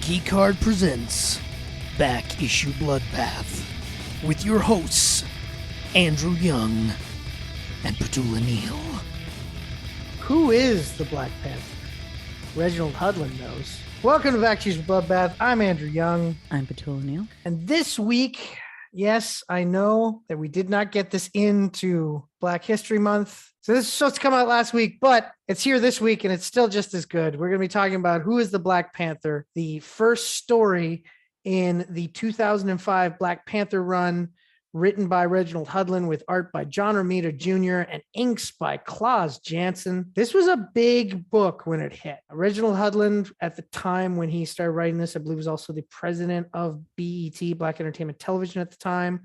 Geek Card presents Back Issue Bloodbath with your hosts, Andrew Young and Petula Neal. Who is the Black Panther? Reginald Hudlin knows. Welcome to Back Issue Bloodbath. I'm Andrew Young. I'm Petula Neal. And this week, yes, I know that we did not get this into Black History Month. So this is supposed to come out last week, but it's here this week and it's still just as good. We're going to be talking about Who is the Black Panther, the first story in the 2005 Black Panther run, written by Reginald Hudlin with art by John Romita Jr. and inks by Klaus Janson. This was a big book when it hit. Reginald Hudlin, at the time when he started writing this, I believe was also the president of BET, Black Entertainment Television at the time.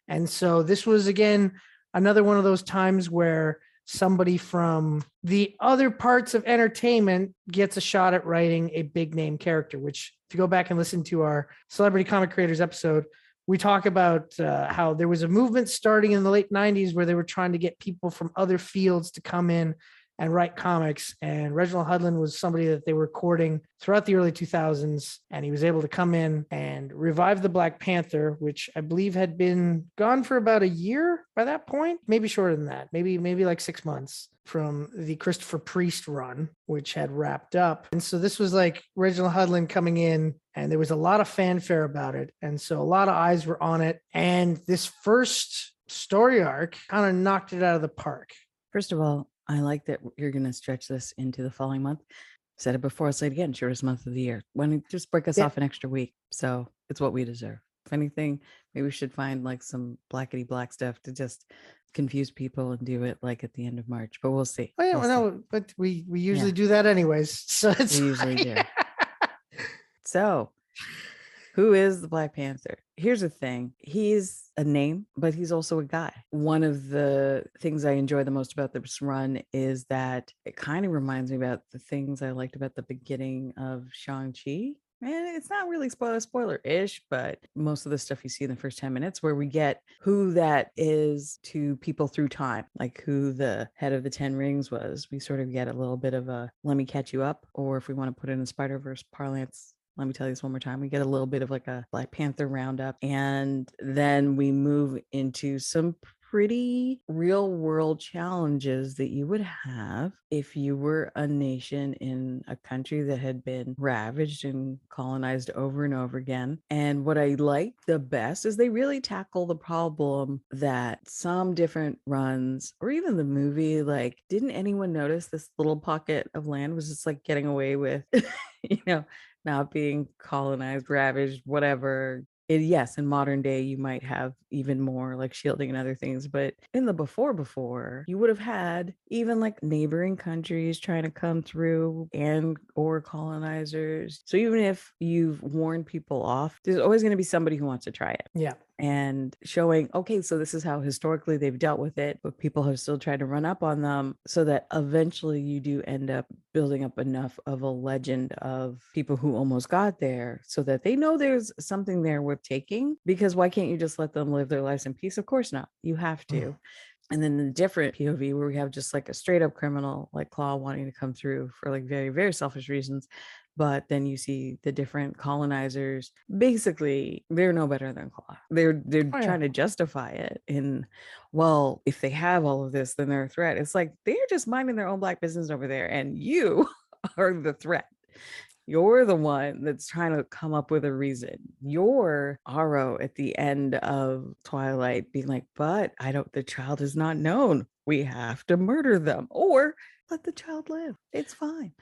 And so this was, again, another one of those times where somebody from the other parts of entertainment gets a shot at writing a big name character, which if you go back and listen to our Celebrity Comic Creators episode, we talk about how there was a movement starting in the late 90s where they were trying to get people from other fields to come in and write comics. And Reginald Hudlin was somebody that they were courting throughout the early 2000s. And he was able to come in and revive the Black Panther, which I believe had been gone for about a year by that point, maybe shorter than that, maybe like 6 months from the Christopher Priest run, which had wrapped up. And so this was like Reginald Hudlin coming in, and there was a lot of fanfare about it. And so a lot of eyes were on it. And this first story arc kind of knocked it out of the park. First of all, I like that you're going to stretch this into the following month. Said it before, I'll say it again, shortest month of the year. Why don't you just break us off an extra week? So it's what we deserve. If anything, maybe we should find like some blackety black stuff to just confuse people and do it like at the end of March, but we'll see. Oh, yeah, we'll see. No, but we usually do that anyways. So it's we usually do. So who is the Black Panther? Here's the thing. He's a name, but he's also a guy. One of the things I enjoy the most about this run is that it kind of reminds me about the things I liked about the beginning of Shang-Chi. And it's not really spoiler-ish, but most of the stuff you see in the first 10 minutes where we get who that is to people through time, like who the head of the 10 rings was. We sort of get a little bit of a, let me catch you up. Or if we want to put it in Spider-Verse parlance, let me tell you this one more time. We get a little bit of like a Black Panther roundup. And then we move into some pretty real world challenges that you would have if you were a nation in a country that had been ravaged and colonized over and over again. And what I like the best is they really tackle the problem that some different runs or even the movie, like, didn't anyone notice this little pocket of land was just like getting away with, not being colonized, ravaged, whatever. Yes, in modern day, you might have even more like shielding and other things. But in the before, you would have had even like neighboring countries trying to come through or colonizers. So even if you've warned people off, there's always going to be somebody who wants to try it. Yeah. And showing, okay, so this is how historically they've dealt with it, but people have still tried to run up on them so that eventually you do end up building up enough of a legend of people who almost got there so that they know there's something there worth taking. Because why can't you just let them live their lives in peace? Of course not. You have to. And then the different POV where we have just like a straight up criminal like Claw wanting to come through for like very, very selfish reasons. But then you see the different colonizers, basically, they're no better than Claw. They're trying to justify it in, well, if they have all of this, then they're a threat. It's like, they're just minding their own black business over there. And you are the threat. You're the one that's trying to come up with a reason. You're Aro at the end of Twilight being like, but the child is not known. We have to murder them or let the child live. It's fine.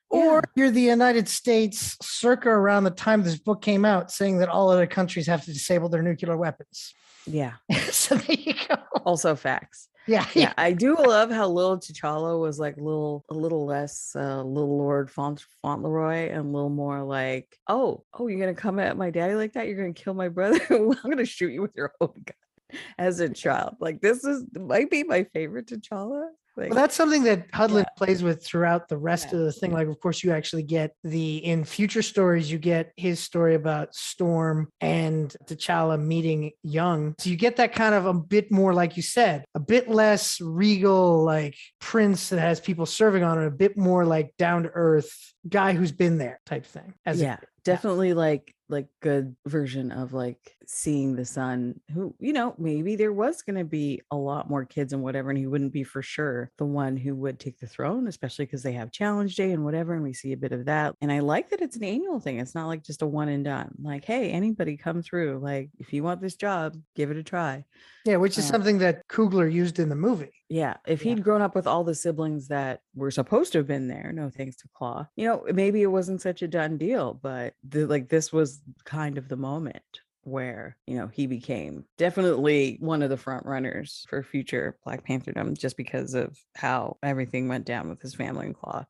Or you're the United States circa around the time this book came out saying that all other countries have to disable their nuclear weapons. Yeah. So there you go. Also facts. Yeah. I do love how little T'Challa was like a little less little Lord Fauntleroy and a little more like, oh, you're going to come at my daddy like that? You're going to kill my brother? I'm going to shoot you with your own gun as a child. Like might be my favorite T'Challa. Like, well, that's something that Hudlin plays with throughout the rest of the thing. Like, of course, you actually get in future stories, you get his story about Storm and T'Challa meeting Young. So you get that kind of a bit more, like you said, a bit less regal, like prince that has people serving on it, a bit more like down to earth guy who's been there type thing. definitely like good version of like seeing the son who, maybe there was going to be a lot more kids and whatever, and he wouldn't be for sure the one who would take the throne, especially because they have challenge day and whatever, and we see a bit of that. And I like that it's an annual thing. It's not like just a one and done, like, hey, anybody come through, like if you want this job, give it a try. Yeah, which is something that Coogler used in the movie. Yeah, if he'd grown up with all the siblings that were supposed to have been there, no thanks to Claw, maybe it wasn't such a done deal, but this was kind of the moment where, he became definitely one of the front runners for future Black Pantherdom, just because of how everything went down with his family and Claw.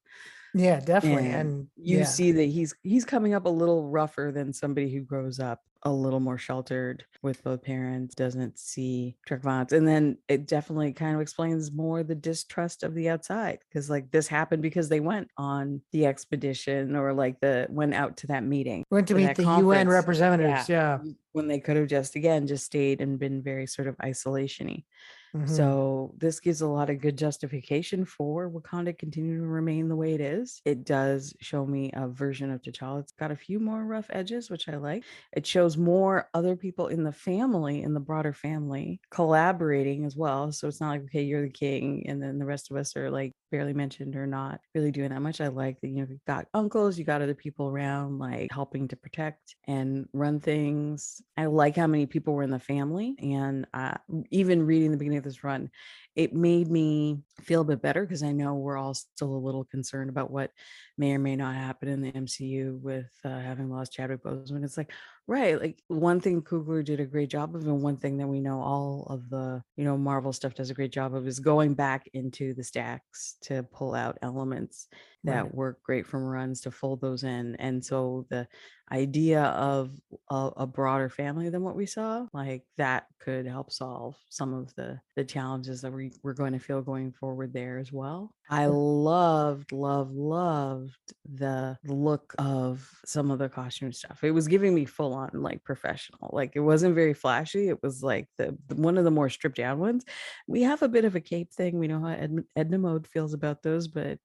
Yeah, definitely. And you see that he's coming up a little rougher than somebody who grows up a little more sheltered with both parents, doesn't see drug violence. And then it definitely kind of explains more the distrust of the outside, because like this happened because they went on the expedition, or like went out to that meeting. Went to meet the UN representatives. Yeah. When they could have just stayed and been very sort of isolation-y. Mm-hmm. So this gives a lot of good justification for Wakanda continuing to remain the way it is. It does show me a version of T'Challa. It's got a few more rough edges, which I like. It shows more other people in the family, in the broader family, collaborating as well. So it's not like, okay, you're the king, and then the rest of us are like barely mentioned or not really doing that much. I like that, you've got uncles, you got other people around, like helping to protect and run things. I like how many people were in the family. And even reading the beginning of this run, it made me feel a bit better, because I know we're all still a little concerned about what may or may not happen in the MCU with having lost Chadwick Boseman. It's like, right, like one thing Coogler did a great job of, and one thing that we know all of the Marvel stuff does a great job of, is going back into the stacks to pull out elements that work great from runs, to fold those in. And so the idea of a broader family than what we saw, like that could help solve some of the challenges that we're going to feel going forward there as well. I loved the look of some of the costume stuff. It was giving me full on like professional. Like it wasn't very flashy. It was like the one of the more stripped down ones. We have a bit of a cape thing. We know how Edna Mode feels about those, but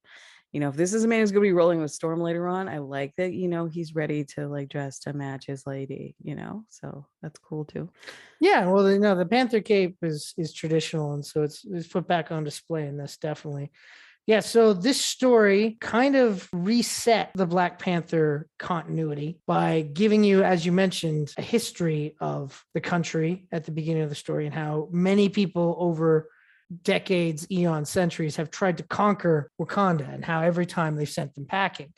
if this is a man who's going to be rolling with Storm later on, I like that, he's ready to like dress to match his lady, so that's cool too. Yeah. Well, the Panther cape is traditional. And so it's put back on display in this, definitely. Yeah, so this story kind of reset the Black Panther continuity by giving you, as you mentioned, a history of the country at the beginning of the story, and how many people over decades, eons, centuries have tried to conquer Wakanda, and how every time they've sent them packing.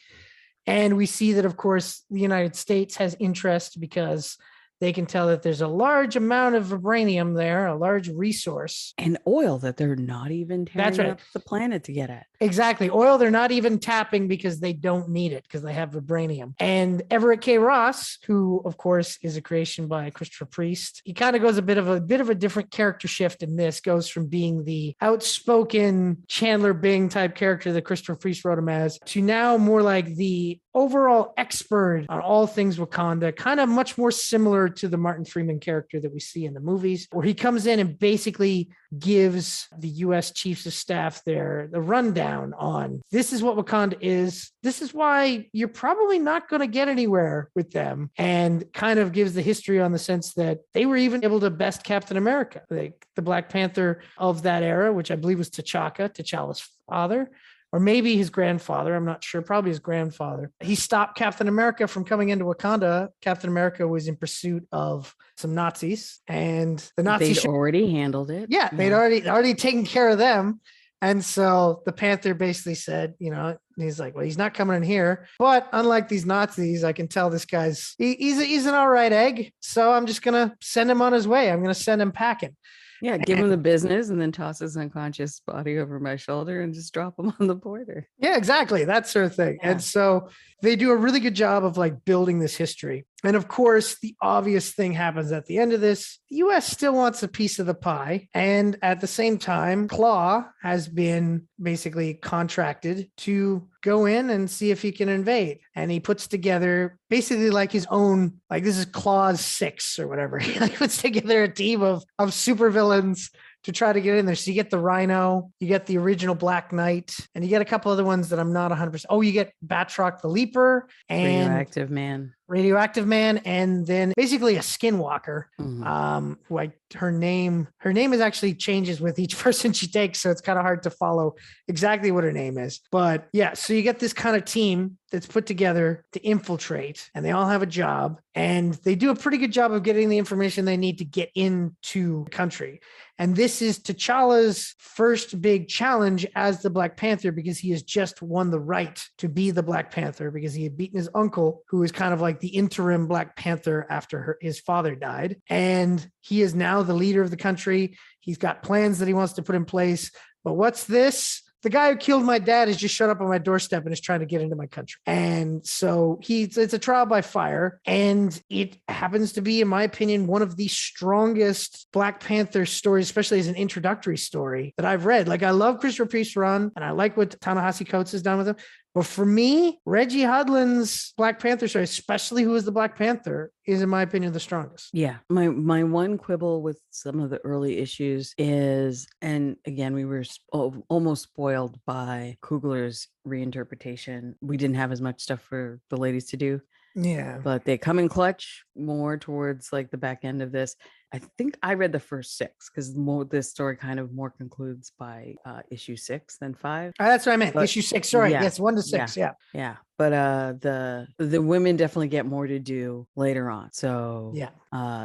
And we see that, of course, the United States has interest because they can tell that there's a large amount of vibranium there, a large resource. And oil that they're not even tearing up the planet to get at. Exactly. Oil they're not even tapping because they don't need it, because they have vibranium. And Everett K. Ross, who, of course, is a creation by Christopher Priest, he kind of goes a bit of a different character shift in this, goes from being the outspoken Chandler Bing type character that Christopher Priest wrote him as, to now more like the overall expert on all things Wakanda, kind of much more similar to the Martin Freeman character that we see in the movies, where he comes in and basically gives the U.S. chiefs of staff the rundown on, this is what Wakanda is. This is why you're probably not going to get anywhere with them, and kind of gives the history on the sense that they were even able to best Captain America, like the Black Panther of that era, which I believe was T'Challa's father. Or maybe his grandfather, I'm not sure, probably his grandfather. He stopped Captain America from coming into Wakanda. Captain America was in pursuit of some Nazis, and the Nazis they'd already handled it. Yeah, they'd already taken care of them. And so the Panther basically said, he's like, well, he's not coming in here. But unlike these Nazis, I can tell this guy's, he's an all right egg. So I'm just going to send him on his way. I'm going to send him packing. Yeah, give him the business and then toss his unconscious body over my shoulder and just drop him on the border. Yeah, exactly. That sort of thing. Yeah. And so they do a really good job of like building this history. And of course, the obvious thing happens at the end of this. The U.S. still wants a piece of the pie. And at the same time, Claw has been basically contracted to go in and see if he can invade. And he puts together basically like his own, like this is Clause 6 or whatever. He like puts together a team of supervillains to try to get in there. So you get the Rhino, you get the original Black Knight, and you get a couple other ones that I'm not 100%. Oh, you get Batroc the Leaper and Radioactive Man. Radioactive Man, and then basically a skinwalker. Mhm. Her name is actually changes with each person she takes, so it's kind of hard to follow exactly what her name is. But yeah, so you get this kind of team that's put together to infiltrate, and they all have a job, and they do a pretty good job of getting the information they need to get into the country. And this is T'Challa's first big challenge as the Black Panther, because he has just won the right to be the Black Panther because he had beaten his uncle, who was kind of like the interim Black Panther after his father died. And he is now the leader of the country. He's got plans that he wants to put in place. But what's this? The guy who killed my dad has just showed up on my doorstep and is trying to get into my country. And so it's a trial by fire. And it happens to be, in my opinion, one of the strongest Black Panther stories, especially as an introductory story that I've read. Like, I love Christopher Priest's run, and I like what Ta-Nehisi Coates has done with him. But for me, Reggie Hudlin's Black Panther story, especially who is the Black Panther, is, in my opinion, the strongest. Yeah. My one quibble with some of the early issues is, and again, we were almost spoiled by Kugler's reinterpretation. We didn't have as much stuff for the ladies to do. Yeah. But they come in clutch more towards like the back end of this. I think I read the first 6 because this story kind of more concludes by issue 6 than 5. That's what I meant. But, issue 6. Sorry. yeah, Yes, 1 to 6. Yeah. But the women definitely get more to do later on. So yeah,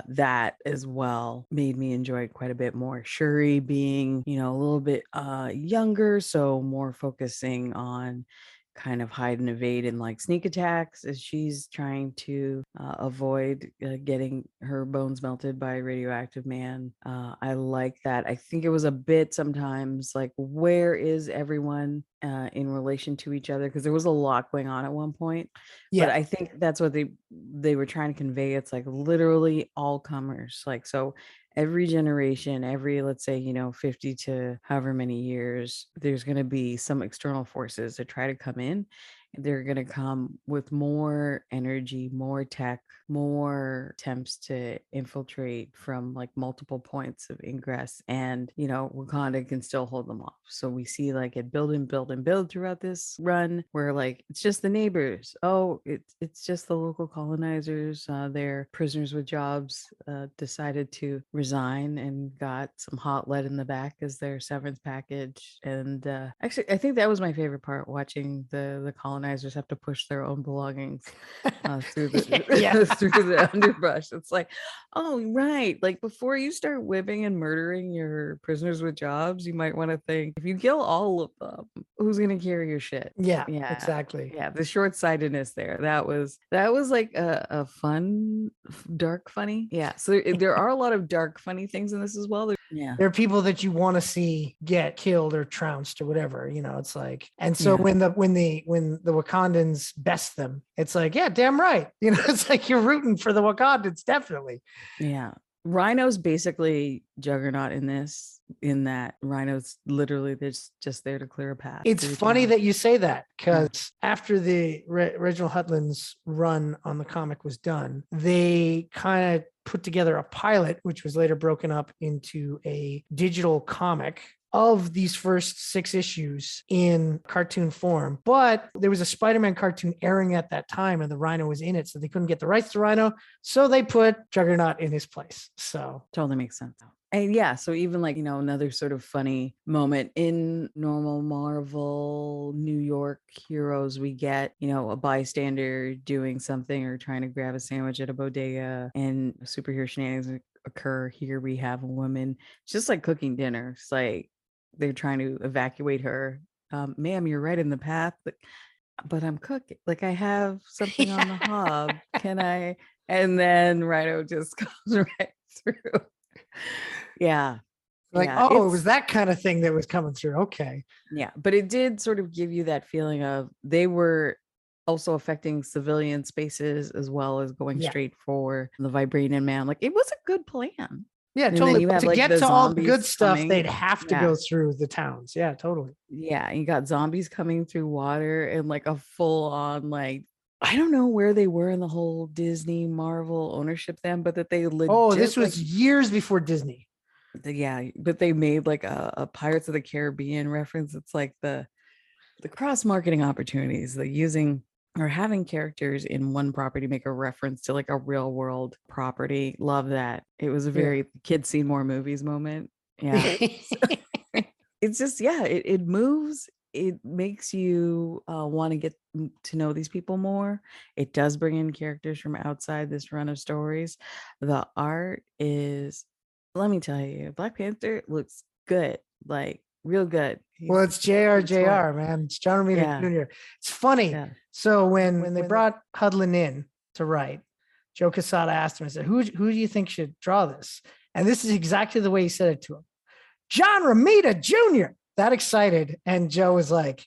that as well made me enjoy it quite a bit more. Shuri being, a little bit younger, so more focusing on kind of hide and evade and like sneak attacks as she's trying to avoid getting her bones melted by a radioactive man. I like that. I think it was a bit sometimes like, where is everyone in relation to each other? Because there was a lot going on at one point. Yeah. But I think that's what they were trying to convey. It's like literally all comers. Like, so every generation, every, let's say, 50 to however many years, there's going to be some external forces that try to come in. They're going to come with more energy, more tech, more attempts to infiltrate from like multiple points of ingress. And, Wakanda can still hold them off. So we see like it build and build and build throughout this run where like, it's just the neighbors. Oh, it's just the local colonizers. They're prisoners with jobs, decided to resign and got some hot lead in the back as their severance package. And actually, I think that was my favorite part, watching the colonizers have to push their own belongings through the through the underbrush. It's like, oh, right. Like, before you start whipping and murdering your prisoners with jobs, you might want to think, if you kill all of them, who's going to carry your shit? Yeah, exactly. Yeah, the short-sightedness there. That was like a fun, dark, funny. Yeah. So there are a lot of dark, funny things in this as well. There are people that you want to see get killed or trounced or whatever. It's like, and so when the Wakandans best them, it's like, yeah, damn right. It's like you're rooting for the Wakandans, definitely. Yeah. Rhino's basically Juggernaut in this, in that Rhino's literally just there to clear a path. It's funny that you say that, because after the Reginald Hudlin's run on the comic was done, they kind of put together a pilot, which was later broken up into a digital comic of these first 6 issues in cartoon form. But there was a Spider-Man cartoon airing at that time, and the Rhino was in it, so they couldn't get the rights to Rhino, so they put Juggernaut in his place. So totally makes sense. And yeah, so even like, another sort of funny moment in normal Marvel New York heroes, we get, a bystander doing something or trying to grab a sandwich at a bodega, and superhero shenanigans occur. Here we have a woman just like cooking dinner. It's like they're trying to evacuate her. Ma'am, you're right in the path, but I'm cooking. Like, I have something on the hob. Can I? And then Rhino just goes right through. Yeah. Like, it was that kind of thing that was coming through. Okay. Yeah. But it did sort of give you that feeling of they were also affecting civilian spaces as well as going straight for the Vibranium Man. Like, it was a good plan. Yeah, And totally. you have, to like, get the to all the zombies good stuff, coming. they'd have to go through the towns. Yeah, totally. Yeah. You got zombies coming through water and like a full on, like, I don't know where they were in the whole Disney Marvel ownership then, but that they legit. This was years before Disney. Yeah, but they made like a Pirates of the Caribbean reference. It's like the cross marketing opportunities, the using or having characters in one property make a reference to like a real world property. Love that. It was a Yeah. very kids seen more movies moment. Yeah. It's just, yeah, it moves. It makes you want to get to know these people more. It does bring in characters from outside this run of stories. The art is, let me tell you, Black Panther looks good, like real good. Well, it's JR, It's man. It's John Romita yeah, Jr. It's funny. yeah. So when they brought Hudlin in to write, Joe Quesada asked him, I said, who do you think should draw this? And this is exactly the way he said it to him. John Romita Jr. That excited. And Joe was like,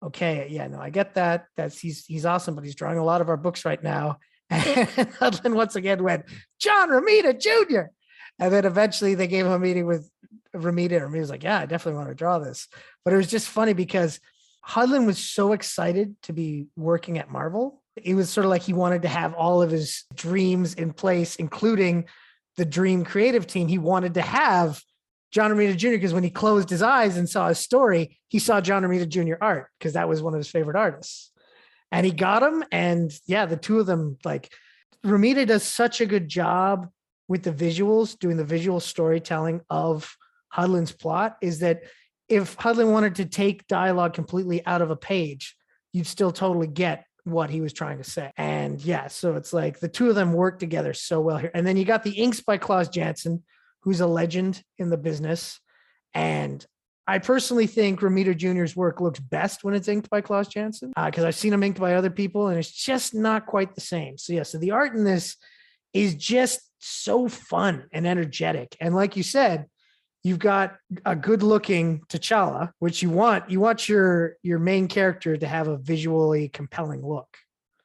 okay, yeah, no, I get that. He's awesome, but he's drawing a lot of our books right now. And Hudlin once again went, John Romita Jr. And then eventually they gave him a meeting with Romita, and he was like, yeah, I definitely want to draw this. But it was just funny because Hudlin was so excited to be working at Marvel. It was sort of like he wanted to have all of his dreams in place, including the dream creative team. He wanted to have John Romita Jr. because when he closed his eyes and saw his story, he saw John Romita Jr. art because that was one of his favorite artists. And he got him. And yeah, the two of them, like Romita does such a good job with the visuals, doing the visual storytelling of Hudlin's plot, is that if Hudlin wanted to take dialogue completely out of a page, you'd still totally get what he was trying to say. And yeah, so it's like the two of them work together so well here. And then you got the inks by Klaus Janson, who's a legend in the business. And I personally think Romita Jr.'s work looks best when it's inked by Klaus Janson, because I've seen him inked by other people and it's just not quite the same. So yeah, so the art in this is just so fun and energetic. And like you said, you've got a good looking T'Challa, which you want your main character to have a visually compelling look.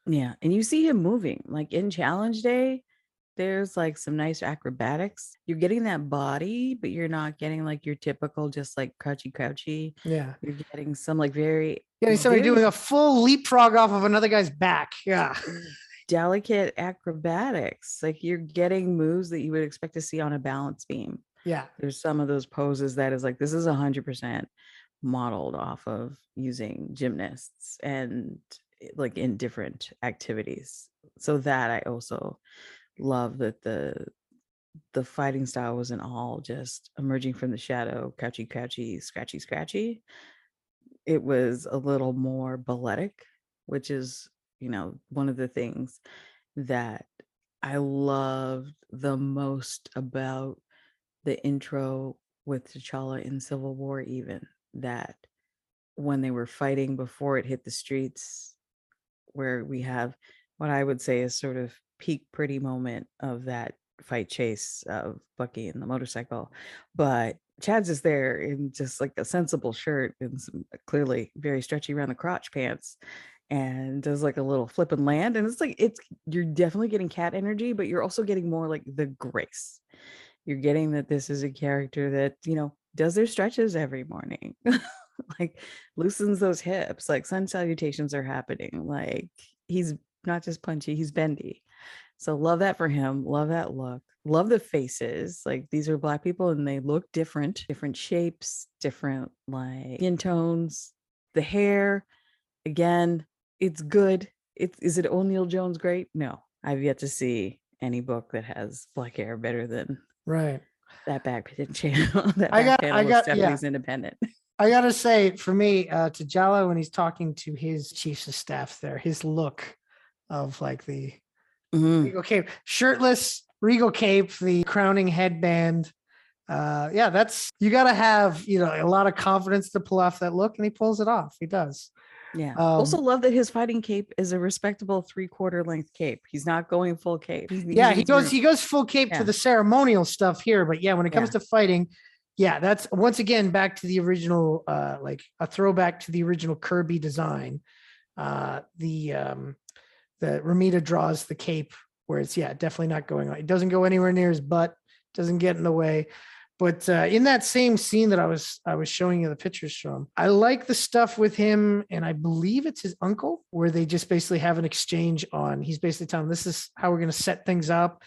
Yeah. And you see him moving like in Challenge Day. There's like some nice acrobatics. You're getting that body, but you're not getting like your typical just like crouchy. Yeah. You're getting some like very getting somebody doing a full leapfrog off of another guy's back. Yeah. Delicate acrobatics. Like you're getting moves that you would expect to see on a balance beam. Yeah. There's some of those poses that is like, this is 100% modeled off of using gymnasts and like in different activities. So that I also love that the fighting style wasn't all just emerging from the shadow, crouchy, scratchy. It was a little more balletic, which is, one of the things that I loved the most about the intro with T'Challa in Civil War, even that when they were fighting before it hit the streets, where we have what I would say is sort of peak pretty moment of that fight chase of Bucky and the motorcycle. But Chad's is there in just like a sensible shirt and some clearly very stretchy around the crotch pants, and does like a little flip and land. And it's like, you're definitely getting cat energy, but you're also getting more like the grace. You're getting that this is a character that, does their stretches every morning, like loosens those hips, like sun salutations are happening. Like he's not just punchy, he's bendy. So love that for him. Love that look. Love the faces. Like these are Black people and they look different shapes, different like skin tones. The hair, again, it's good. Is it O'Neill Jones great? No, I've yet to see any book that has black hair better than right. That back channel. Stephanie's independent. I gotta say, for me, T'Challa, when he's talking to his chiefs of staff there, his look of like the regal cape, shirtless, regal cape, the crowning headband. That's, you gotta have, a lot of confidence to pull off that look, and he pulls it off. He does. Yeah. Also love that his fighting cape is a respectable 3/4 length cape. He's not going full cape. He goes full cape for the ceremonial stuff here, but when it comes to fighting, that's once again back to the original, like a throwback to the original Kirby design. The Romita draws the cape where it's definitely not going on. It doesn't go anywhere near his butt, doesn't get in the way. But in that same scene that I was showing you the pictures from, I like the stuff with him, and I believe it's his uncle, where they just basically have an exchange on. He's basically telling him, this is how we're going to set things up.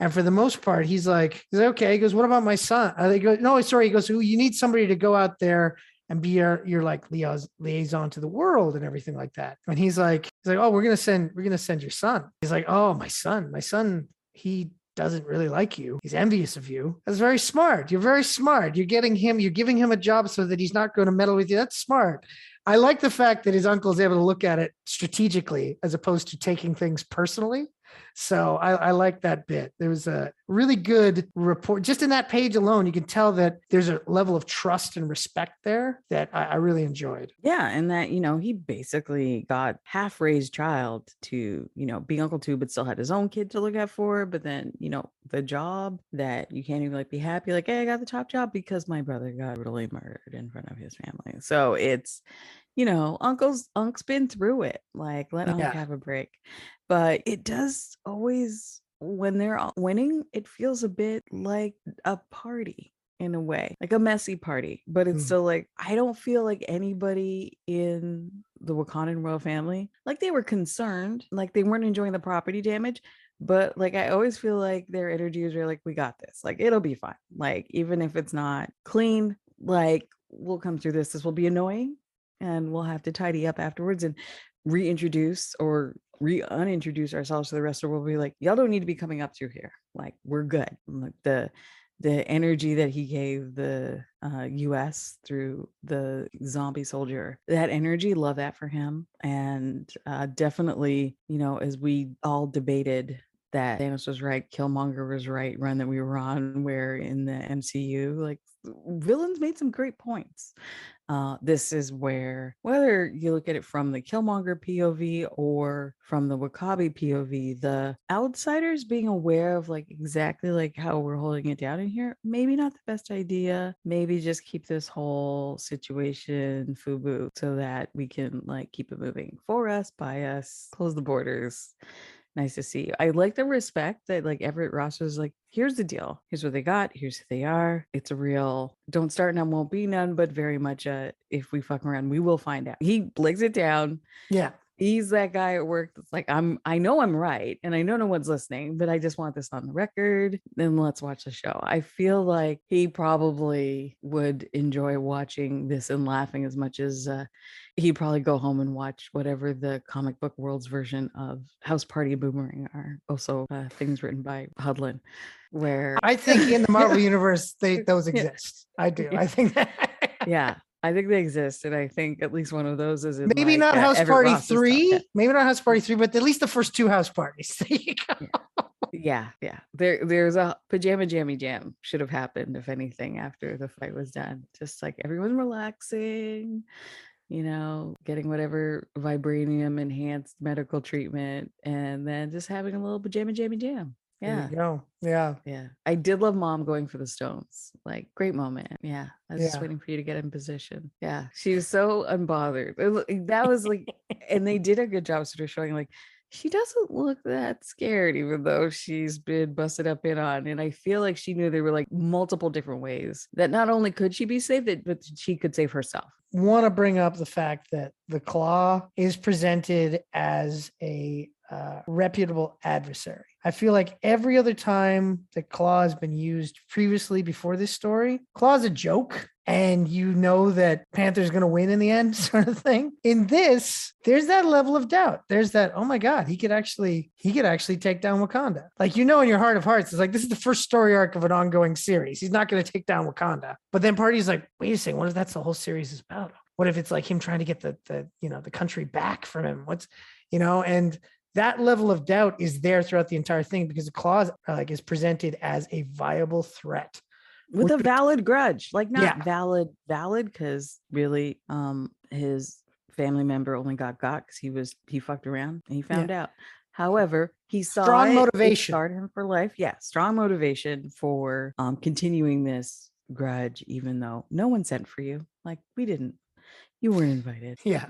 And for the most part, he's like, okay. He goes, what about my son? They go, no, sorry. He goes, you need somebody to go out there and be your like liaison to the world and everything like that. And he's like, oh, we're gonna send your son. He's like, oh, my son, he doesn't really like you. He's envious of you. That's very smart. You're very smart. You're giving him a job so that he's not going to meddle with you. That's smart. I like the fact that his uncle is able to look at it strategically as opposed to taking things personally. So I like that bit. There was a really good report. Just in that page alone, you can tell that there's a level of trust and respect there that I really enjoyed. Yeah. And that, he basically got half-raised child to, be uncle to, but still had his own kid to look out for. But then, the job that you can't even like be happy, like, hey, I got the top job because my brother got brutally murdered in front of his family. So it's, Unc's been through it. Like, let Unc have a break. But it does always, when they're winning, it feels a bit like a party in a way, like a messy party. But it's still like, I don't feel like anybody in the Wakandan royal family, like they were concerned, like they weren't enjoying the property damage. But like, I always feel like their energies are like, we got this. Like, it'll be fine. Like, even if it's not clean, like, we'll come through this. This will be annoying. And we'll have to tidy up afterwards and reintroduce or unintroduce ourselves to the rest of the world. We'll be like, y'all don't need to be coming up through here. Like, we're good. Like the energy that he gave the US through the zombie soldier, that energy, love that for him. And definitely, as we all debated that Thanos was right, Killmonger was right, run that we were on, where in the MCU, like, villains made some great points. This is where, whether you look at it from the Killmonger POV or from the Wakabi POV, the outsiders being aware of like exactly like how we're holding it down in here, maybe not the best idea. Maybe just keep this whole situation FUBU so that we can like keep it moving for us, by us, close the borders. Nice to see you. I like the respect that like Everett Ross was like, here's the deal. Here's what they got. Here's who they are. It's a real don't start none, won't be none, but very much if we fuck around, we will find out. He lays it down. Yeah. He's that guy at work that's like, I know I'm right and I know no one's listening, but I just want this on the record. Then let's watch the show. I feel like he probably would enjoy watching this and laughing as much as he'd probably go home and watch whatever the comic book world's version of House Party and Boomerang are. Also things written by Hudlin, where I think in the Marvel universe, those exist. I do. Yeah. I think that. Yeah. I think they exist, and I think at least one of those is in maybe like, not House Everett Party Ross's 3, top 10. maybe not House Party 3, but at least the first 2 house parties. There you go. Yeah. There's a pajama jammy jam should have happened, if anything, after the fight was done. Just like everyone relaxing, getting whatever vibranium enhanced medical treatment, and then just having a little pajama jammy jam. Yeah. There you go. Yeah. Yeah. I did love Mom going for the stones. Like, great moment. Yeah. I was just waiting for you to get in position. Yeah. She was so unbothered. That was like, and they did a good job sort of showing like, she doesn't look that scared, even though she's been busted up in on. And I feel like she knew there were like multiple different ways that not only could she be saved, but she could save herself. Want to bring up the fact that the Claw is presented as a reputable adversary. I feel like every other time that Claw has been used previously before this story, Claw's a joke. And that Panther's going to win in the end, sort of thing. In this, there's that level of doubt. There's that, oh my God, he could actually take down Wakanda. Like, in your heart of hearts, it's like, this is the first story arc of an ongoing series. He's not going to take down Wakanda. But then party's like, wait a second, what if that's the whole series is about? What if it's like him trying to get the country back from him? And that level of doubt is there throughout the entire thing because the Claw is presented as a viable threat. With a valid grudge, like not valid because really his family member only got because he fucked around and he found out. However, he saw strong motivation. It scarred him for life. Yeah, strong motivation for continuing this grudge, even though no one sent for you. Like, we didn't. You weren't invited. Yeah.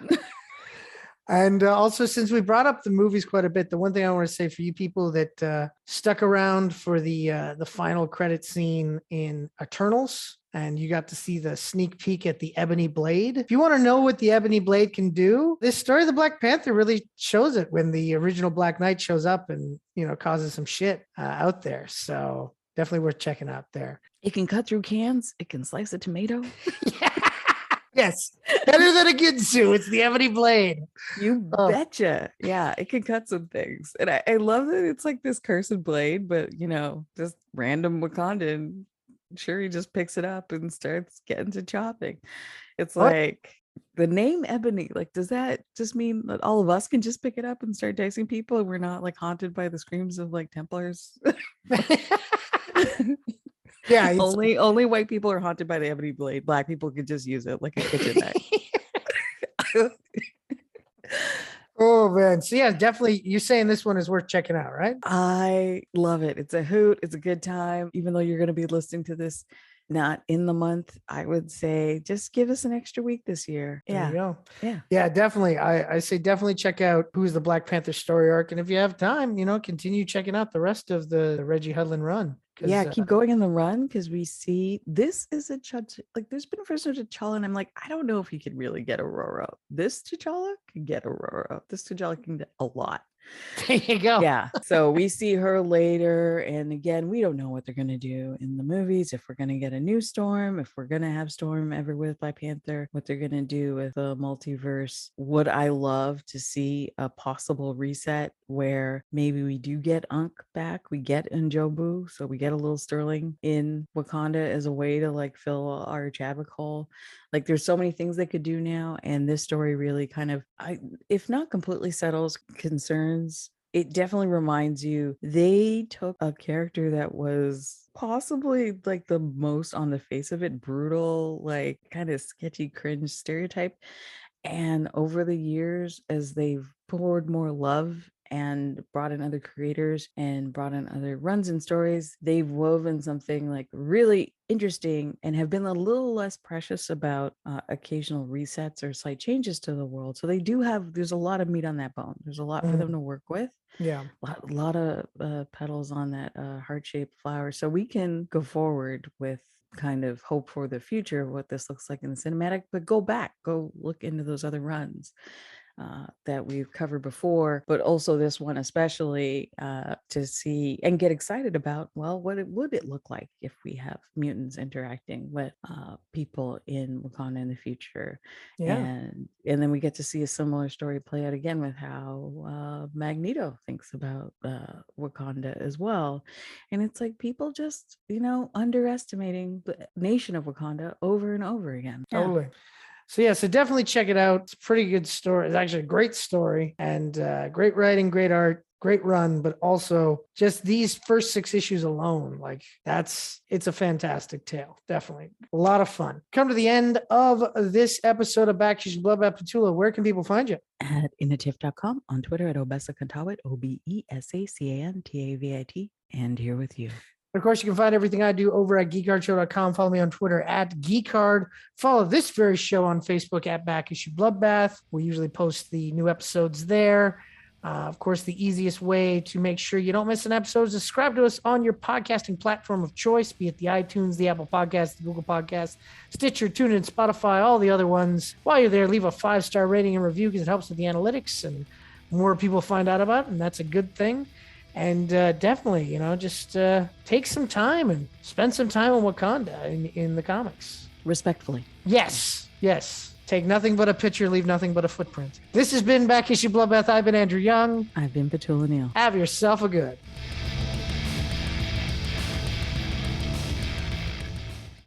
And also, since we brought up the movies quite a bit, the one thing I want to say for you people that stuck around for the final credit scene in Eternals, and you got to see the sneak peek at the Ebony Blade. If you want to know what the Ebony Blade can do, this story of the Black Panther really shows it when the original Black Knight shows up and, causes some shit out there. So definitely worth checking out there. It can cut through cans. It can slice a tomato. Yeah. Yes, better than a Ginsu. It's the ebony blade. You Oh. betcha. Yeah, it can cut some things. And I love that it's like this cursed blade, but just random Wakandan. Sure, he just picks it up and starts getting to chopping. It's What? like the name Ebony, like, does that just mean that all of us can just pick it up and start dicing people and we're not like haunted by the screams of like Templars? Yeah, it's- only white people are haunted by the ebony blade. Black people could just use it like a kitchen knife. Oh man. So yeah, definitely you're saying this one is worth checking out, right? I love it. It's a hoot. It's a good time. Even though you're going to be listening to this not in the month, I would say just give us an extra week this year. There you go. Yeah. Yeah, definitely. I say definitely check out Who's the Black Panther story arc. And if you have time, continue checking out the rest of the Reggie Hudlin run. Yeah, keep going in the run because we see this is a like there's been a first of T'Challa, and I'm like, I don't know if he could really get Aurora. This T'Challa can get Aurora. This T'Challa can get a lot. There you go. Yeah. So we see her later. And again, we don't know what they're going to do in the movies. If we're going to get a new Storm, if we're going to have Storm ever with Black Panther, what they're going to do with the multiverse. Would I love to see a possible reset where maybe we do get Ankh back? We get Njobu. So we get a little Sterling in Wakanda as a way to like fill our Chadwick hole. Like there's so many things they could do now. And this story really kind of, if not completely settles concerns, it definitely reminds you they took a character that was possibly like the most on the face of it, brutal, like kind of sketchy, cringe stereotype. And over the years, as they've poured more love and brought in other creators and brought in other runs and stories, they've woven something like really interesting and have been a little less precious about occasional resets or slight changes to the world. So they do there's a lot of meat on that bone. There's a lot for them to work with. Yeah. A lot of petals on that heart-shaped flower. So we can go forward with kind of hope for the future of what this looks like in the cinematic, but go look into those other runs that we've covered before, but also this one especially to see and get excited about, well, what would it look like if we have mutants interacting with people in Wakanda in the future? Yeah. And then we get to see a similar story play out again with how Magneto thinks about Wakanda as well. And it's like people just, underestimating the nation of Wakanda over and over again. Totally. So definitely check it out. It's a pretty good story. It's actually a great story and great writing, great art, great run, but also just these first 6 issues alone, it's a fantastic tale. Definitely a lot of fun. Come to the end of this episode of Back Issue Bloodbath. Petula, where can people find you? At inatif.com, on Twitter at Obesacantavit, OBESACANTAVIT, and here with you. Of course, you can find everything I do over at geekhardshow.com. Follow me on Twitter at geekhard. Follow this very show on Facebook at Back Issue Bloodbath. We usually post the new episodes there. Of course, the easiest way to make sure you don't miss an episode is subscribe to us on your podcasting platform of choice, be it the iTunes, the Apple Podcasts, the Google Podcasts, Stitcher, TuneIn, Spotify, all the other ones. While you're there, leave a 5-star rating and review because it helps with the analytics and more people find out about it, and that's a good thing. And definitely, just take some time and spend some time on Wakanda in the comics. Respectfully. Yes. Take nothing but a picture, leave nothing but a footprint. This has been Back Issue Bloodbath. I've been Andrew Young. I've been Petula Neal. Have yourself a good.